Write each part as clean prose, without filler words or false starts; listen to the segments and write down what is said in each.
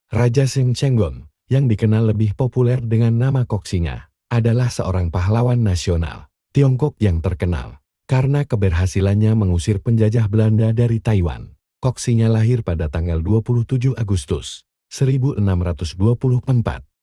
Raja Sheng Chenggong, yang dikenal lebih populer dengan nama Koxinga, adalah seorang pahlawan nasional Tiongkok yang terkenal karena keberhasilannya mengusir penjajah Belanda dari Taiwan. Koxinga lahir pada tanggal 27 Agustus 1624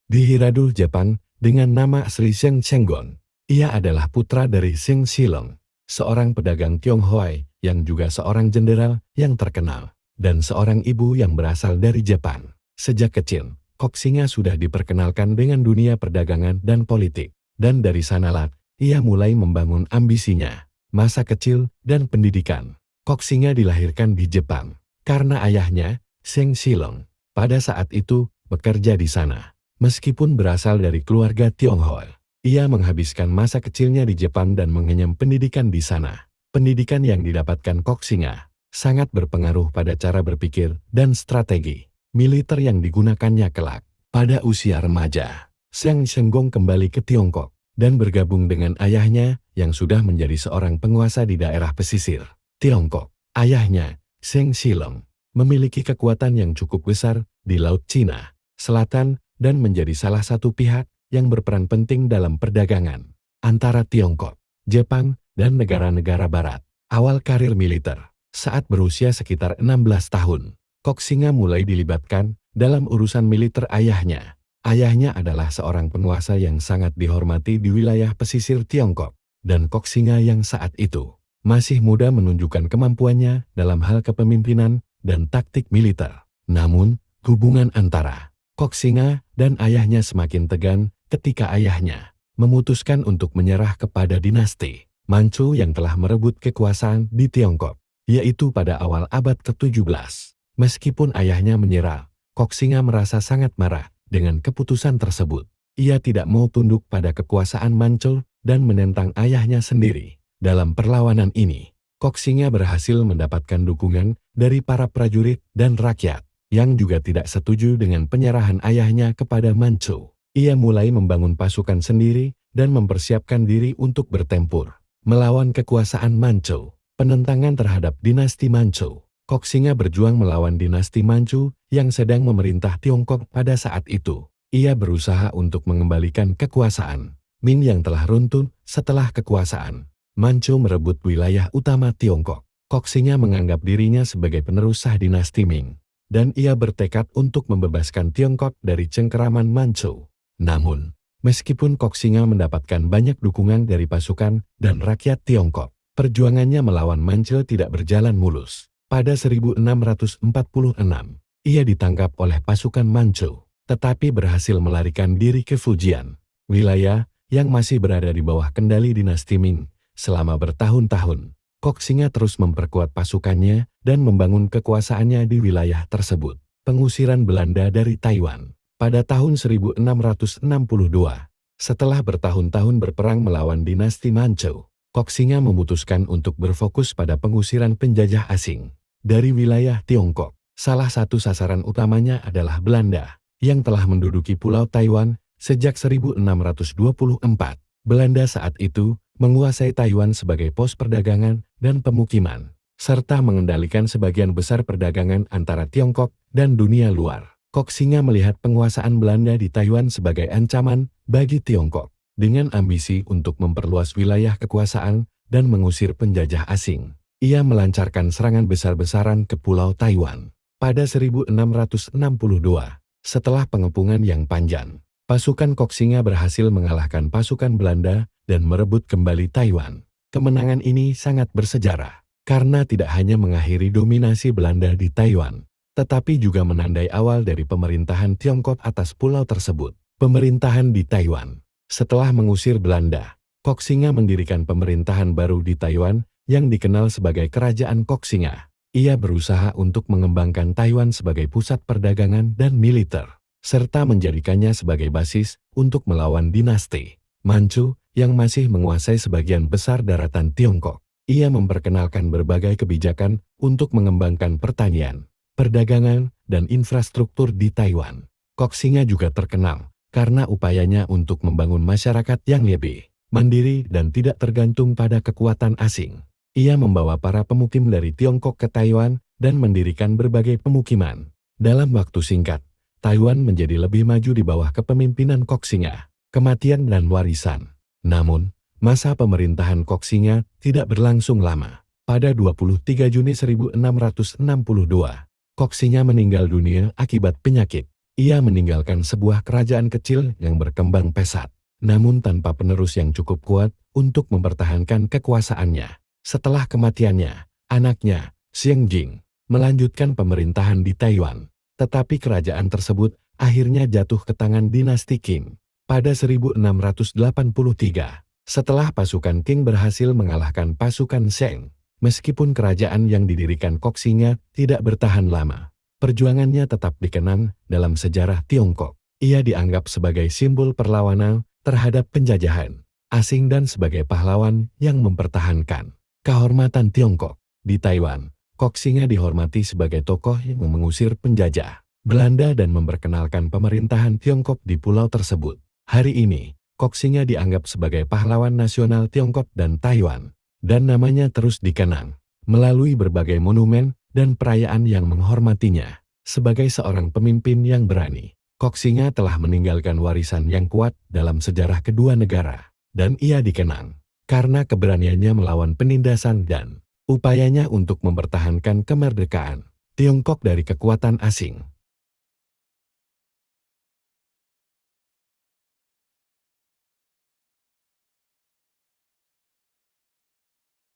di Hiradul, Jepang, dengan nama asli Sheng Chenggong. Ia adalah putra dari Sheng Shilong, seorang pedagang Tionghoa yang juga seorang jenderal yang terkenal, dan seorang ibu yang berasal dari Jepang. Sejak kecil, Koxinga sudah diperkenalkan dengan dunia perdagangan dan politik, dan dari sanalah ia mulai membangun ambisinya. Masa kecil dan pendidikan. Koxinga dilahirkan di Jepang karena ayahnya, Sheng Shilong, pada saat itu bekerja di sana. Meskipun berasal dari keluarga Tionghoa, ia menghabiskan masa kecilnya di Jepang dan mengenyam pendidikan di sana. Pendidikan yang didapatkan Koxinga sangat berpengaruh pada cara berpikir dan strategi militer yang digunakannya kelak. Pada usia remaja, Sheng Chenggong kembali ke Tiongkok dan bergabung dengan ayahnya yang sudah menjadi seorang penguasa di daerah pesisir Tiongkok. Ayahnya, Sheng Shilong, memiliki kekuatan yang cukup besar di Laut Cina Selatan dan menjadi salah satu pihak yang berperan penting dalam perdagangan antara Tiongkok, Jepang, dan negara-negara barat. Awal karir militer. Saat berusia sekitar 16 tahun, Koxinga mulai dilibatkan dalam urusan militer ayahnya. Ayahnya adalah seorang penguasa yang sangat dihormati di wilayah pesisir Tiongkok, dan Koxinga yang saat itu masih muda menunjukkan kemampuannya dalam hal kepemimpinan dan taktik militer. Namun, hubungan antara Koxinga dan ayahnya semakin tegang ketika ayahnya memutuskan untuk menyerah kepada dinasti Manchu yang telah merebut kekuasaan di Tiongkok, yaitu pada awal abad ke-17. Meskipun ayahnya menyerah, Koxinga merasa sangat marah dengan keputusan tersebut. Ia tidak mau tunduk pada kekuasaan Manchu dan menentang ayahnya sendiri. Dalam perlawanan ini, Koxinga berhasil mendapatkan dukungan dari para prajurit dan rakyat yang juga tidak setuju dengan penyerahan ayahnya kepada Manchu. Ia mulai membangun pasukan sendiri dan mempersiapkan diri untuk bertempur melawan kekuasaan Manchu. Penentangan terhadap dinasti Manchu. Koxinga berjuang melawan dinasti Manchu yang sedang memerintah Tiongkok pada saat itu. Ia berusaha untuk mengembalikan kekuasaan Ming yang telah runtuh setelah kekuasaan Manchu merebut wilayah utama Tiongkok. Koxinga menganggap dirinya sebagai penerus sah dinasti Ming, dan ia bertekad untuk membebaskan Tiongkok dari cengkeraman Manchu. Namun, meskipun Koxinga mendapatkan banyak dukungan dari pasukan dan rakyat Tiongkok, perjuangannya melawan Manchu tidak berjalan mulus. Pada 1646, ia ditangkap oleh pasukan Manchu, tetapi berhasil melarikan diri ke Fujian, wilayah yang masih berada di bawah kendali dinasti Ming. Selama bertahun-tahun, Koxinga terus memperkuat pasukannya dan membangun kekuasaannya di wilayah tersebut. Pengusiran Belanda dari Taiwan. Pada tahun 1662, setelah bertahun-tahun berperang melawan dinasti Manchu, Koxinga memutuskan untuk berfokus pada pengusiran penjajah asing dari wilayah Tiongkok. Salah satu sasaran utamanya adalah Belanda, yang telah menduduki Pulau Taiwan sejak 1624. Belanda saat itu menguasai Taiwan sebagai pos perdagangan dan pemukiman, serta mengendalikan sebagian besar perdagangan antara Tiongkok dan dunia luar. Koxinga melihat penguasaan Belanda di Taiwan sebagai ancaman bagi Tiongkok, dengan ambisi untuk memperluas wilayah kekuasaan dan mengusir penjajah asing. Ia melancarkan serangan besar-besaran ke Pulau Taiwan. Pada 1662, setelah pengepungan yang panjang, pasukan Koxinga berhasil mengalahkan pasukan Belanda dan merebut kembali Taiwan. Kemenangan ini sangat bersejarah, karena tidak hanya mengakhiri dominasi Belanda di Taiwan, tetapi juga menandai awal dari pemerintahan Tiongkok atas pulau tersebut. Pemerintahan di Taiwan. Setelah mengusir Belanda, Koxinga mendirikan pemerintahan baru di Taiwan yang dikenal sebagai Kerajaan Koxinga. Ia berusaha untuk mengembangkan Taiwan sebagai pusat perdagangan dan militer, serta menjadikannya sebagai basis untuk melawan dinasti Manchu yang masih menguasai sebagian besar daratan Tiongkok. Ia memperkenalkan berbagai kebijakan untuk mengembangkan pertanian, perdagangan, dan infrastruktur di Taiwan. Koxinga juga terkenal karena upayanya untuk membangun masyarakat yang lebih mandiri dan tidak tergantung pada kekuatan asing. Ia membawa para pemukim dari Tiongkok ke Taiwan dan mendirikan berbagai pemukiman. Dalam waktu singkat, Taiwan menjadi lebih maju di bawah kepemimpinan Koxinga, kematian dan warisan. Namun, masa pemerintahan Koxinga tidak berlangsung lama. Pada 23 Juni 1662, Koxinga meninggal dunia akibat penyakit. Ia meninggalkan sebuah kerajaan kecil yang berkembang pesat, namun tanpa penerus yang cukup kuat untuk mempertahankan kekuasaannya. Setelah kematiannya, anaknya, Xiang Jing, melanjutkan pemerintahan di Taiwan. Tetapi kerajaan tersebut akhirnya jatuh ke tangan dinasti Qing. Pada 1683, setelah pasukan Qing berhasil mengalahkan pasukan Shang, meskipun kerajaan yang didirikan Koxinga tidak bertahan lama, perjuangannya tetap dikenang dalam sejarah Tiongkok. Ia dianggap sebagai simbol perlawanan terhadap penjajahan asing dan sebagai pahlawan yang mempertahankan kehormatan Tiongkok. Di Taiwan, Koxinga dihormati sebagai tokoh yang mengusir penjajah Belanda dan memperkenalkan pemerintahan Tiongkok di pulau tersebut. Hari ini, Koxinga dianggap sebagai pahlawan nasional Tiongkok dan Taiwan, dan namanya terus dikenang melalui berbagai monumen dan perayaan yang menghormatinya. Sebagai seorang pemimpin yang berani, Koxinga telah meninggalkan warisan yang kuat dalam sejarah kedua negara, dan ia dikenang karena keberaniannya melawan penindasan dan upayanya untuk mempertahankan kemerdekaan Tiongkok dari kekuatan asing.